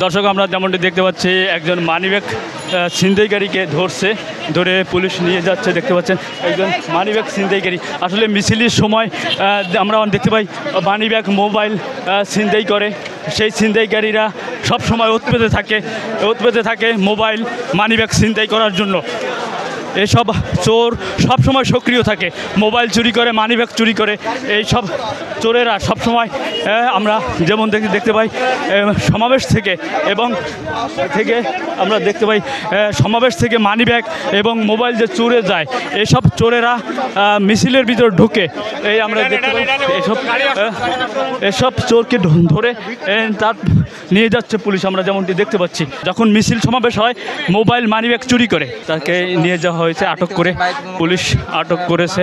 দর্শক, আমরা যেমনটি দেখতে পাচ্ছি একজন মানিব্যাগ ছিনতাইকারীকে ধরে পুলিশ নিয়ে যাচ্ছে। দেখতে পাচ্ছেন একজন মানিব্যাগ ছিনতাইকারী। আসলে মিছিলের সময় আমরা দেখতে পাই মানিব্যাগ মোবাইল ছিনতাই করে। সেই ছিনতাইকারীরা সব সময় উৎপেতে থাকে মোবাইল মানিব্যাগ ছিনতাই করার জন্য। এসব চোর সব সময় সক্রিয় থাকে, মোবাইল চুরি করে, মানিব্যাগ চুরি করে। এই সব চোরেরা সব সময় আমরা যেমন দেখতে পাই সমাবেশ থেকে আমরা দেখতে পাই সমাবেশ থেকে মানিব্যাগ এবং মোবাইল যে চুরে যায়, এইসব চোরেরা মিছিলের ভিতর ঢুকে এই আমরা দেখতে পাই এসব চোরকে ধরে তার নিয়ে যাচ্ছে পুলিশ। আমরা যেমনটি দেখতে পাচ্ছি, যখন মিছিল সমাবেশ হয় মোবাইল মানিব্যাগ চুরি করে তাকে নিয়ে যাওয়া হয়েছে, আটক করে পুলিশ আটক করেছে।